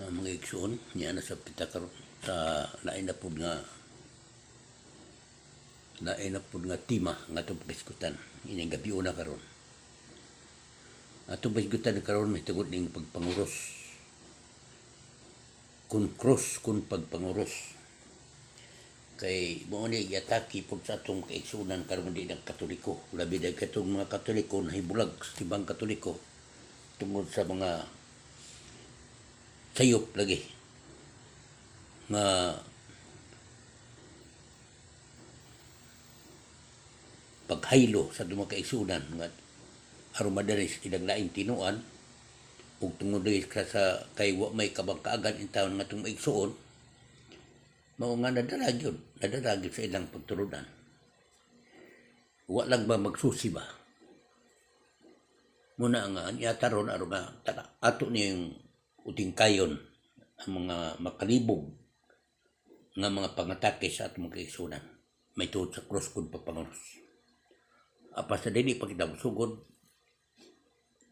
Mga igsoon niya na sa kita karon sa lain na pud nga tema nga atong pagkisgutan ining gabi una karon. Atong pagkisgutan karon may tungod ning pagpanguros. Kun cross kun pagpanguros. Kay mo ni giatake pud sa atong kaigsunan karon di ng Katoliko. Labi na katong mga Katoliko nahibulag sa tibang Katoliko tungod sa mga sayop lagi nga paghaylo sa dumang kaigsunan nga aron madalis ilang laing tinuan ug tungod ka sa kay wa may kabangkaagan in taon nga itong maigsuon mao nga nadara gyud sa ilang pagturunan. Wa lang ba magsusi ba muna nga anyata ron aron nga ato niyang uting kayon ang mga makalibog nga mga pangatake sa atong mga kaigsunan may tuod sa cross kun pagpanguros. Apa sa dili pa kita sugod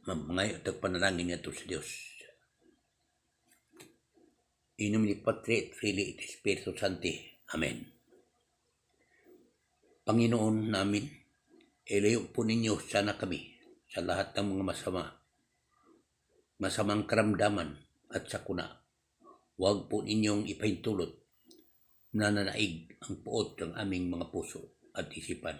mga tagpanalangin nato sa Dios. Inom ni Patri et Filii et Spiritus Sancti. Amen. Panginoon namin, ilayo po ninyo sana kami sa lahat ng mga masamang karamdaman at sakuna. Huwag po ninyong ipahintulot na nanaig ang puot ng aming mga puso at isipan.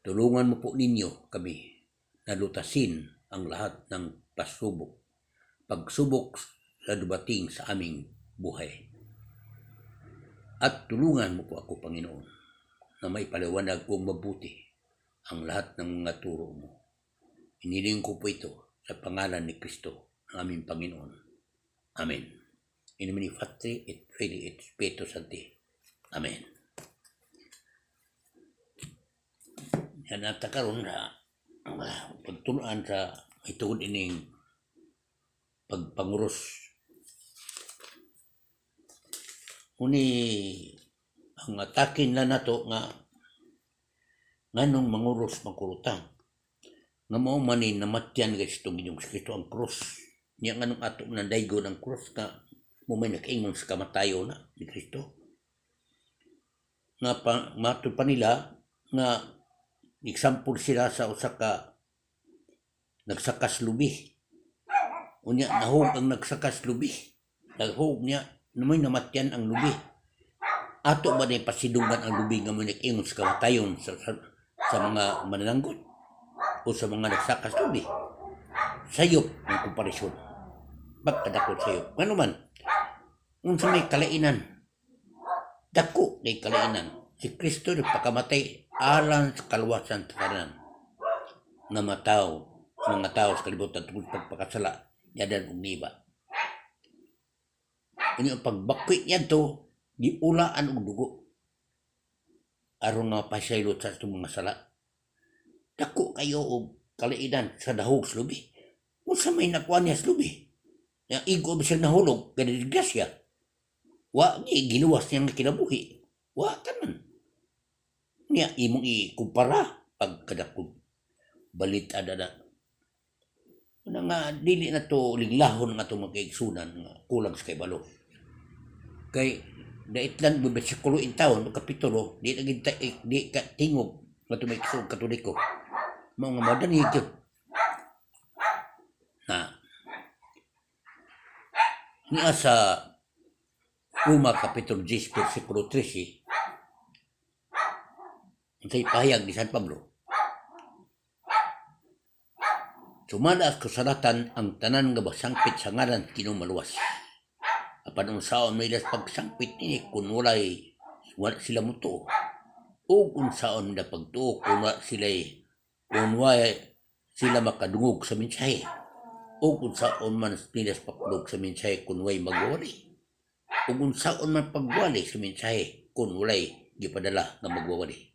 Tulungan mo po ninyo kami na lutasin ang lahat ng pagsubok sa dumating sa aming buhay. At tulungan mo po ako, Panginoon, na may paliwanag kong mabuti ang lahat ng mga turo mo. Iniling ko po ito sa pangalan ni Kristo, ang aming Panginoon. Amen. In nomine Patri et Filii et Spiritus Sancti. Amen. Yan at karon na pagtunuan sa may tungod ining pagpanguros. Uni ang atakin na nato nga nganong manguros magkurutang nga mao man ni namatyan guys itong Ginoong Kristo ang cross. Niya nganong ato nandaygo ng cross nga mo may nakaingon sa kamatayo na ni Kristo. Nga mato pa nila nga example sila sa usa ka nagsakas lubi. Unya nahog ang nagsakas lubi. Nahog niya namoy namatyan ang lubi. Ato ba na pasidungan ang lubi nga mo nakaingon sa kamatayon sa mga manananggot o sa mga nagsakas lubi? Sayop ng komparisyon. Pagkadakot sayop. Ano man? Unsa may kalainan? Dako may kalainan. Si Kristo nagpakamatay alang sa kaluwasan sa kanan nga mga tao sa kalibutan tungkol pagpakasala yadan og niba. Ini ang pagbakwit niya to giulaan og dugo aron nga pasaylot sa itong mga sala. Dako kayo og kalainan sa dahog sa lubi. Unsa may nakuha niya sa lubi? Nga igo ba siya nahulog kada disgrasya? Wa ni giluwas niya nga kinabuhi. Wa tanan. Niya imong ikumpara pagkadakog balit adada. Una nga dili na to liglahon nga itong magkaigsunan nga kulang sa kaibalo. Kay daitlan mo bersikulo in taon kapitulo di ka tingog nga itong maigsuon Katoliko. Mga madani ito. Na niya sa Roma kapitulo 10 versikulo 13 sa ipahayag ni San Pablo. Sumala sa kasalatan ang tanan nga basangpit sa ngaran Ginoong maluwas. Apan unsaon may las pagsangpit ni kun wala sila mutuo. O unsaon na pagtuo kun wala sila makadungog sa mensahe. O unsaon man nilas pakulog sa mensahe kun way magwawali. O unsaon man pagwali sa mensahe kun walay gipadala nga magwawali.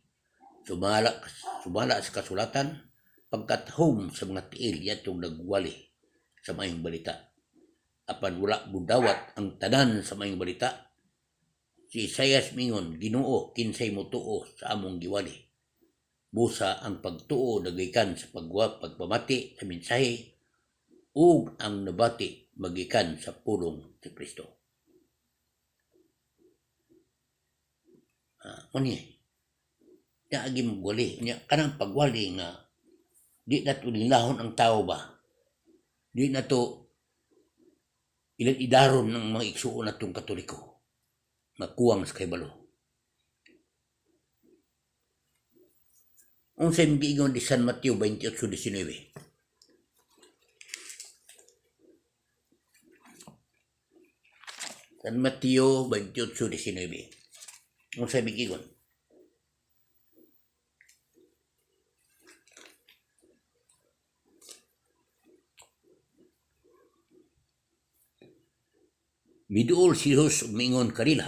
Sumala sa kasulatan pagkatahom sa mga tiil yatong nagwali sa mayong balita. Apan wala budawat ang tanan sa mayong balita. Si Isaias mingon, Ginoo kinsay mo tuo sa among giwali. Busa ang pagtuo nagaykan sa pagpamati sa mensahe ug ang nabati magikan sa pulong si Kristo. Muni, na agi magwali, kanang pagwali nga, di na to nilahon ang tao ba? Di na to ilan idaron ng mga igsuon na itong Katoliko, makuwang sa kaibalo. Unsay magiingon di San Mateo 28:19. San Mateo 28:19. Unsay magiingon? Miduol si Jesus ug miingon kanila,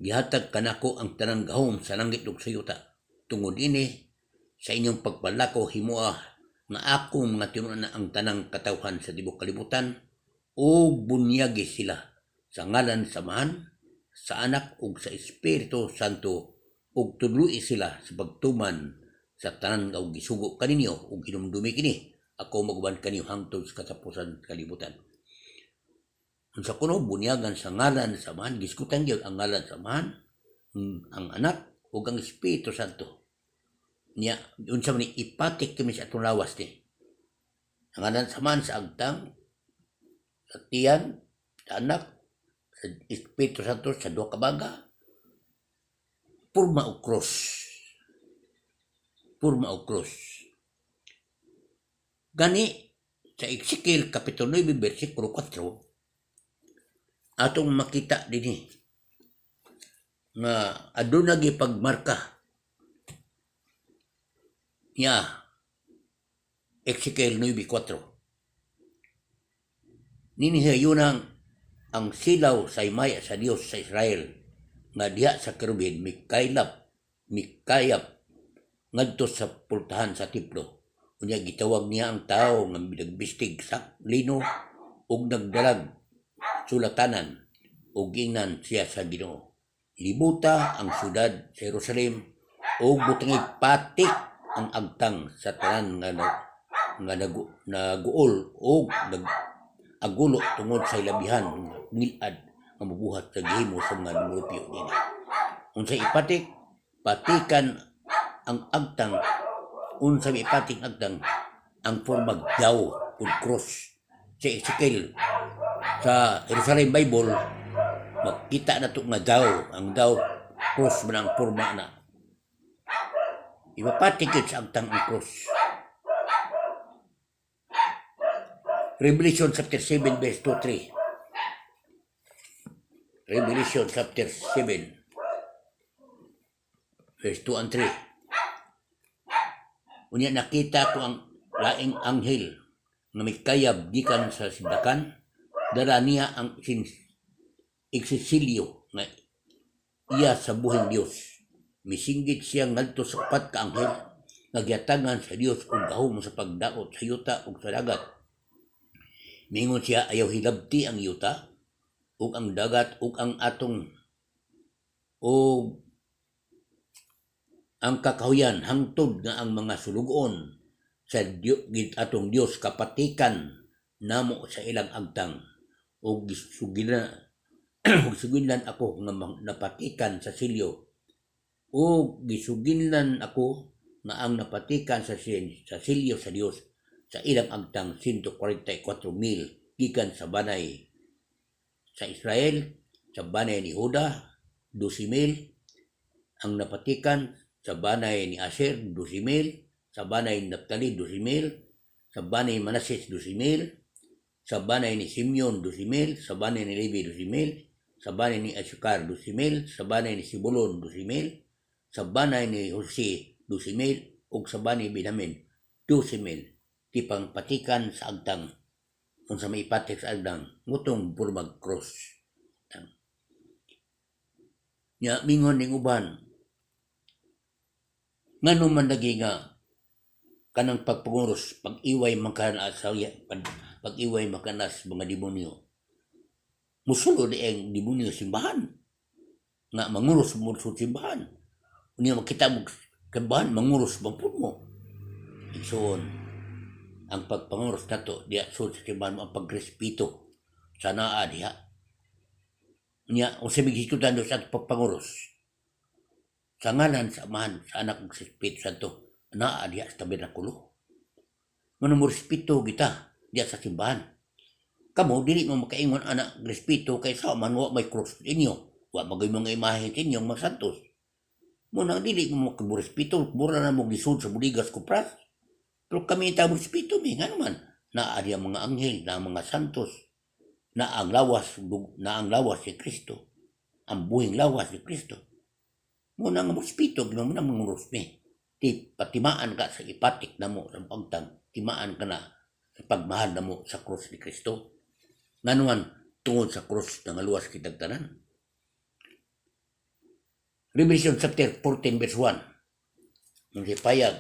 gihatag kanako ang tanang gahom sa langit ug sa yuta. Tungod ini sa inyong pagbalako himoa nga akong mga tinunan na ang tanang katawhan sa tibok kalibutan o bunyagi sila sa ngalan sa Amahan, sa Anak ug sa Espiritu Santo ug tudloi sila sa pagtuman sa tanan nga gisugo kaninyo ug hinumdumi kini. Ako maguban kaniyo hangtod sa katapusan sa kalibutan. Unsa kuno bunyagan sa ngalan sa Amahan, giskutan gyud ang ngalan sa Amahan, ang Anak ug ang Espiritu Santo. Nya unsa man ipatik kami sa atong lawas ni. Ang ngalan sa Amahan sa agtang, sa tiyan, sa Anak, sa Espiritu Santo sa duha ka baga. Purma o cross. Purma o cross. Gani sa Ezekiel Kapitulo 9 versikulo 4 atong makita dinhi nga aduna gi pagmarka niya Ezekiel 9:4. Ninihayunang ang silaw sa imaya sa Dios sa Israel nga diha sa kerubin mikayap ngadto sa pultahan sa templo. Unya gitawag niya ang tao nga nagbistig sa lino ug nagdalag sulatanan ug ingnan siya sa Ginoo. Libuta ang syudad sa Jerusalem ug butangig patik ang agtang sa tanan nga naguol ug nag-agulo tungod sa ilabihan nilad nga mabuhat sa gihimo sa mga lumulupyo nini. Unsay ipatik, patikan ang agtang, unsay ipatik agtang ang formag daw ug cross. Sa Ezekiel sa Jerusalem Bible makita na ito nga daw, ang daw cross man ang forma na. Ipapatik yun sa agtang ang cross. Revelation chapter 7 verse 2-3. Revelation chapter 7 verse 2 and 3. Unya nakita ko ang laing anghel nga may kayab gikan sa sidakan, dala niya ang iksesilyo nga iya sa buhing Dios. Misinggit siya ngadto sa upat ka anghel nga gihatangan sa Dios ug gahom sa pagdaot sa yuta ug sa dagat. Mingon siya ayaw hilabti ang yuta ug ang dagat ug ang atong ug ang kakahuyan hangtod nga ang mga sulugon sa atong Dios kapatikan namo sa ilang agtang ug gisuginlan ako nga napatikan sa silyo ug gisuginlan ako nga ang napatikan sa silyo sa Dios sa ilang agtang 144,000 gikan sa banay sa Israel, sa banay ni Huda 12,000, ang napatikan sa banay ni Asher 12,000, sa banay ni Naphtali 12,000, sa banay ni Manases 12,000, sa banay ni Simeon 12,000, sa banay ni Levi 12,000, sa banay ni Asukar 12,000, sa banay ni Sibulon 12,000, sa banay ni Jose 12,000, ug sa banay ni Benjamin 12,000. Tipang patikan sa agtang kung sa may patik sa agtang ngutong burmag cross. Nya mingon ning uban ngano man lagi nga kanang pagpanguros, pag-iway makanas pag-iway makanas mga demonyo. Musulod ang demonyo simbahan nga manguros mo sa simbahan. Unya makita mo simbahan manguros bang mo. Igsoon ang pagpanguros nato diya sud sa simbahan mo ang pagrespeto sa naa diha nya o sa bigisikutan do sa pagpanguros sa ngalan sa Amahan sa Anak ug sa Espiritu Santo naa diha sa tabernakulo mo respeto kita diya sa simbahan. Kamo dili mo makaingon anak respeto kay sa man wa may cross inyo wa magay mga imahe kinyo mga santos mo nang dili mo respeto mura na mo gisud sa buligas kupras pero kami ta respeto mi nga naman naa diya mga anghel na mga santos na ang lawas si Kristo ang buhing lawas ni Kristo mo nang respeto ginaw mo nang mangurusmi ti patimaan ka sa ipatik namo sa pagtang timaan ka na sa pagmahal namo sa krus ni Kristo nganuan tungod sa krus na ngaluwas kitag tanan. Revelation chapter 14 verse 1 nung sipayag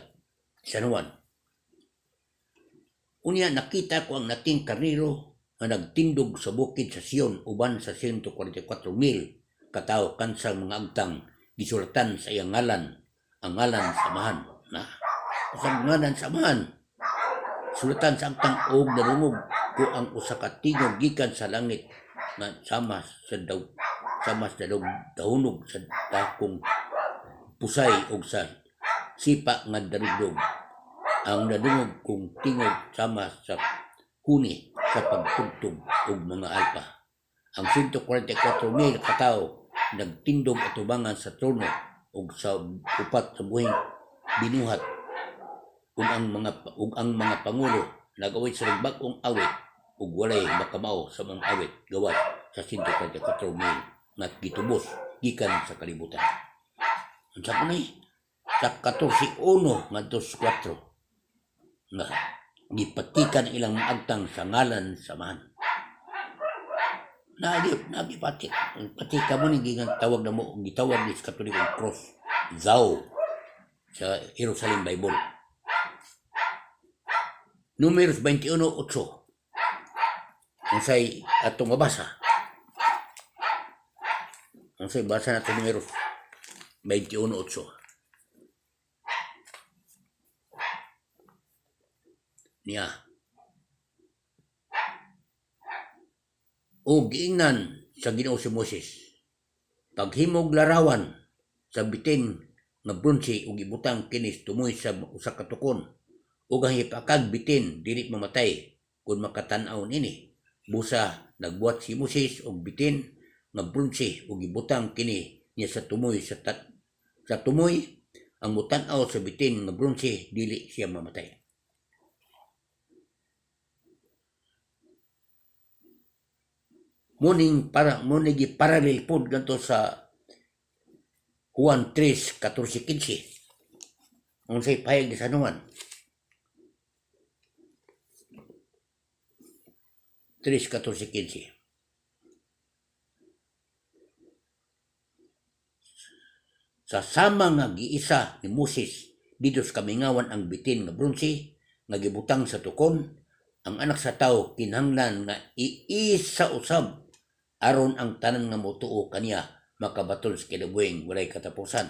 sa nuwan unya nakita ko ang nating karnero na nagtindog sa bukid sa Sion uban sa 144,000 katao kansang mga agtang gisulatan sa iyang ngalan ang ngalan sa Amahan na sa ngalan sa Amahan sulatan sa agtang og narungog ko ang usa ka tingog gikan sa langit nga sama sa dahunog sa dakong pusay og sa sipa nga darigdog ang nadungog kong tingog sama sa huni sa pagtugtog og mga alpa ang 144,000 katao nagtindog atubangan sa trono ug sa upat sa buhing binuhat ug ang mga pangulo nagawit sa bag-ong awit ug walay makamao sa mga awit gawas sa 144,000 nga gitubos gikan sa kalibutan. Unsa man sa 14:1 ngadto 4 nga gipatikan ilang agtang sa ngalan sa Amahan. Nagipatik. Patika mo ni gigan tawag na mo gitawag ni Katolikong cross Zao sa Jerusalem Bible. Números 21:8 unsay atong mabasa unsay basa nato Números 21:8 niya o giingnan sa Ginoo si Moses paghimog larawan sa bitin nga bronse ug ibutang kinis tumoy sa usa ka tukon ug ang hipakag bitin dili mamatay kun makatan-aw nini busa nagbuhat si Moses og bitin nga bronse ug ibutang kini niya sa tumoy sa tumoy ang mutan-aw sa bitin nga bronse dili siya mamatay. Muning parallel pod ganto sa Juan 3:14-15 unsay payag ni sanuan 3:14-15 sa sama nga giisa ni Moses didto sa kamingawan ang bitin nga bronse nga gibutang sa tukon ang anak sa tawo kinahanglan nga iisa usab aron ang tanan nga motuo kaniya makabaton sa kinabuhing walay katapusan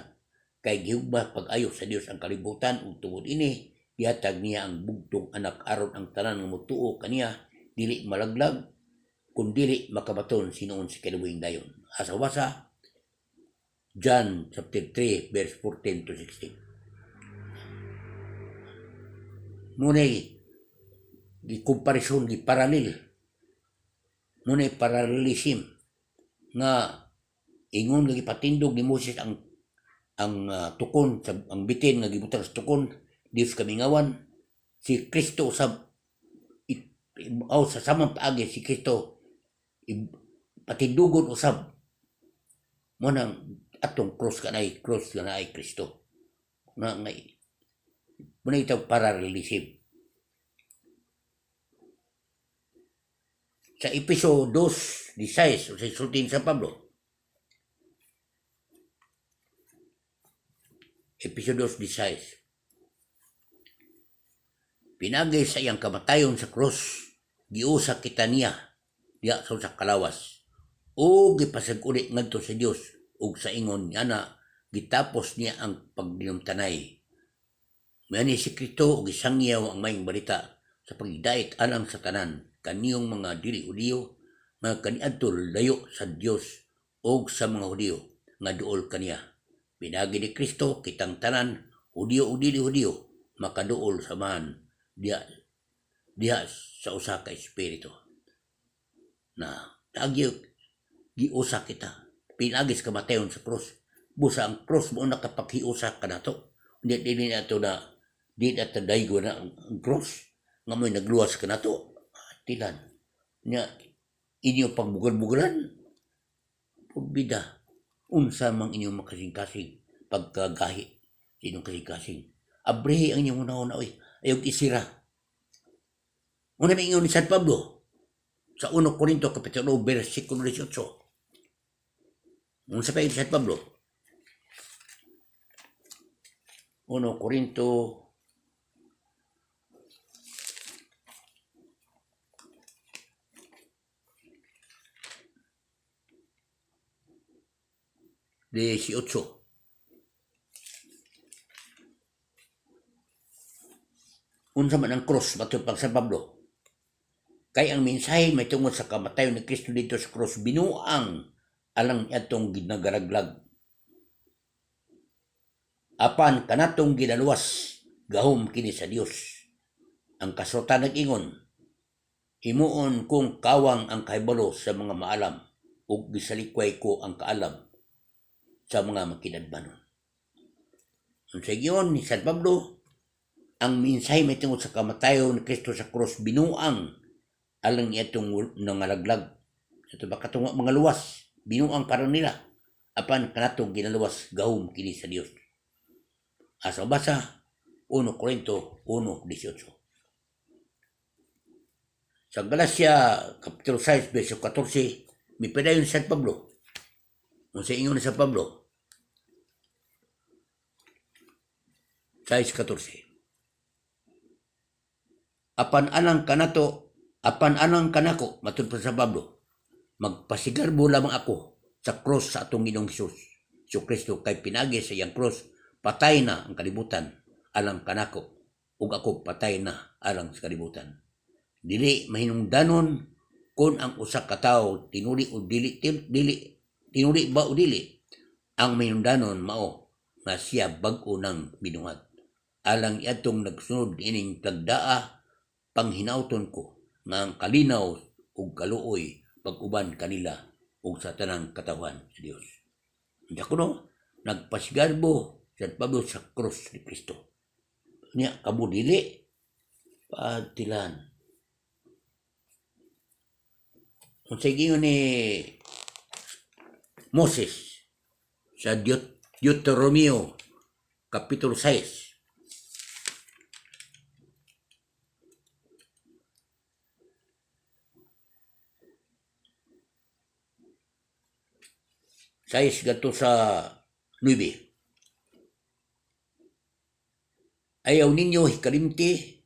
kay gihugba pag-ayo sa Dios ang kalibutan ug tungod ini gihatag niya ang bugtong anak aron ang tanan nga motuo kaniya dili malaglag kun dili makabaton sinuon sa kinabuhing dayon. Asa-wasa John chapter 3 verse 14-16. Munay di comparison di parallel munay parallelism nga ingon nga gipatindog ni Moses ang tukon sa ang bitin nga gibutang sa tukon Dios kamingawan si Kristo usab sa samang paagi si Kristo patindugon usab mo nang atong cross ka na ay Kristo na ngay muna itaw paralelism. Sa Episo 2:16 o sa sultin sa Pablo Episo 2:16 pinagay sa iyang kamatayon sa krus giusa kita niya diya sa kalawas o gipasag-uli ngadto sa Dios ug sa ingon niya na gitapos niya ang pagdinumtanay. Mani si Kristo ug isangyaw ang maayong balita sa pagdait alang sa tanan kaniyong mga dili Hudiyo nga kaniadtol layo sa Dios o sa mga Hudiyo nga duol kaniya. Pinagi ni Kristo kitang tanan Hudiyo o dili Hudiyo makaduol samahan diha sa usa ka espiritu. Na giusa kita. Pinagis kamatayon sa krus. Busa ang krus mo nakapaghiusa ka na to. Hindi nato na di nato daygo na ang krus. Nga mo'y nagluwas ka na to. Tilan. Nya, inyo pagbugal-bugalan. Pugbida. Unsa mang inyong makasing-kasing pagkagahi. Inyong kasing-kasing. Abrehe ang inyong una-una. Ayaw isira. Una may ingon ni San Pablo. Sa 1 Corinto Kapitulo versikulo 18. Unsa pa yung San Pablo? 1 Corinto de 18. Unsa man ang cross matod pag San Pablo? Kay ang mensahe may tungod sa kamatayon ni Kristo dito sa cross binuang alang atong ginagaraglag. Apan kanatong ginaluwas gahom kini sa Dios. Ang kasutan nag-ingon, himuon kong kawang ang kahibalo sa mga maalam ug gisalikway ko ang kaalam sa mga makinadmanon. Unsa giyon ni San Pablo? Ang mensahe may tungod sa kamatayon ni Kristo sa cross binuang alang itong nangalaglag. Ito ba katong mga luwas binuang karon nila apan kanatong ginaluwas gahom kini sa Dios. Asa basa 1 Corinto 1:18. Sa Galacia Kapitulo 6 verso 14 mipadayon San Pablo. Unsa ingon ni San Pablo? 6:14. Apan anang kanako matud pa sa Pablo, magpasigarbo lamang ako sa cross sa atong Ginoong Hesus so Kristo kay pinagi sa iyang cross patay na ang kalibutan alang kanako ug ako patay na alang sa kalibutan. Dili mahinungdanon kung ang usa ka tawo tinuli o dili ba o dili, ang mahinungdanon mao nga siya bag-o nang binuhat alang iadtong nagsunod ining pagdaa panghinauton ko nga ang kalinaw ug kaluoy pag-uban kanila ug sa tanang katawan sa Dios. Nya kuno nagpasigarbo San Pablo sa krus ni Kristo. Nya kamo dili patilan. Unsa giyon ni Moses sa Deuteronomio Kapitulo 6. Sais gato sa 9. Ayaw ninyo kalimti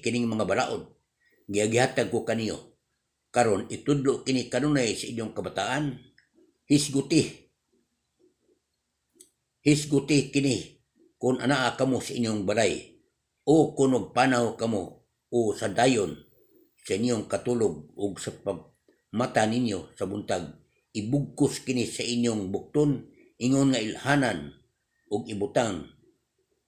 kining mga balaod. Giagihatag ko kaniyo. Karon itudlo kini kanunay sa inyong kabataan. Hisguti kini kung anaa kamo sa inyong balay o kung magpanaw kamo o sa dayon sa inyong katulog o sa pagmata ninyo sa buntag. Ibugkos kini sa inyong bukton, ingon nga ilhanan, ug ibutang,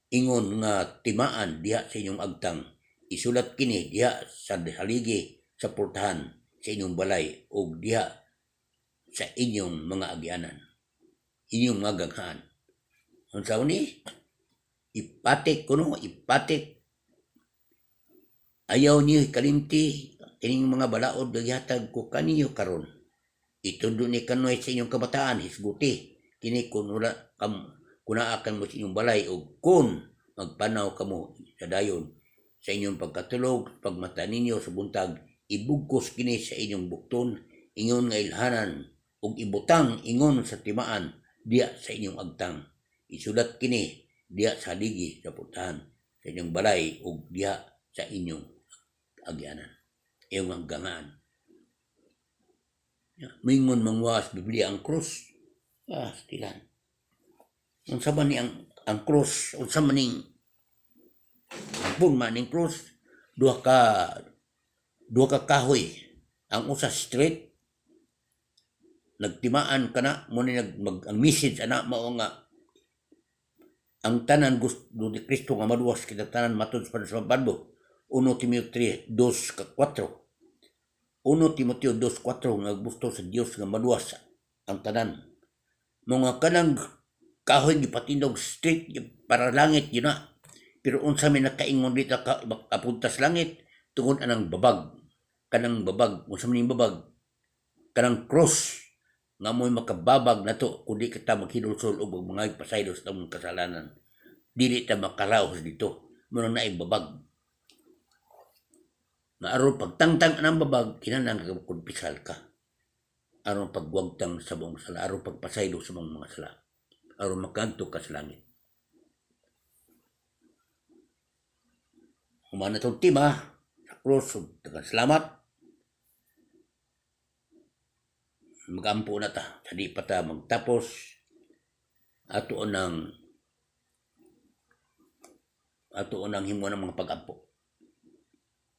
ingon nga timaan diha sa inyong agtang. Isulat kini diha sa haligi sa portahan sa inyong balay, ug diha sa inyong mga agianan, inyong mga gaghaan. Unsa ni? Ipatik. Ayaw niyo kalimti, kining mga balaod gihatag ko kaniyo karon. Itundo ni kanoy sa inyong kabataan, hisguti. Kini kunaakan mo sa inyong balay o kung magpanaw kamo sa dayon sa inyong pagkatulog, pagmata ninyo sa buntag, ibugkos kini sa inyong bukton, ingon nga ilhanan, o ibutang ingon sa timaan, diya sa inyong agtang. Isulat kini diya sa haligi sa putahan sa inyong balay o diya sa inyong agyanan. Iyong hanggangan. Mingon mangwas Biblia ang krus. Tilan. Unsa man ni ang krus, unsa man ning hapon man ning krus, duha ka kahoy, ang usa straight, nagtimaan kana mo ni ang message ana mao nga ang tanan gusto ni Kristo nga maluwas kita tanan matud sa bando. 1 Timoteo 2:4. 1 Timoteo 2:4 nga gusto sa Dios nga maluwas ang tanan. Mga kanang kahoy gipatindog straight para langit yun na. Pero unsa may nakaingon dito kapuntas langit tungod anang babag. Kanang babag, unsa man babag? Kanang cross nga mo'y makababag na to kundi kita maghidulsol og mga pasaylos sa mong kasalanan. Dili ta makaraos dito. Muna na babag. Nga aron pagtangtang anang babag, kinahanglan kumpisal ka. Aron pagwagtang sa mong sala, aron pagpasaylo sa mga sala. Aron makanto ka sa langit. Humana itong tema, sa cross, salamat. Magampo na ta, sa di pa ta magtapos, ato nang himo ng mga pagampo.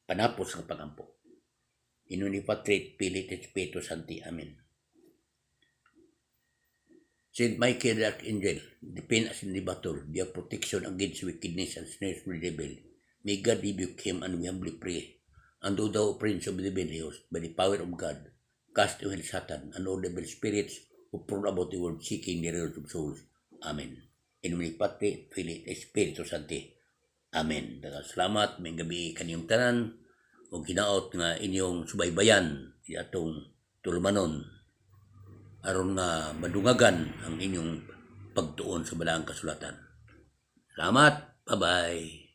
Panapos ng pagampo. Inuni Patrit, Pilit, Espiritu Santi. Amen. Saint Michael the Archangel, defend us in the battle, be a protection against wickedness and snares of the devil. May God rebuke him, and we humbly pray. And do thou, Prince of the devil host, by the power of God, cast away Satan and all devil spirits who prowl about the world seeking the ruin of souls. Amen. In nomine Patri, Filii, Espiritu Sancti. Amen. Salamat, may gabi kaniyong tanan, o ginaot nga inyong subaybayan di atong tulumanon aron nga madungagan ang inyong pagtuon sa balaang kasulatan. Salamat. Bye-bye.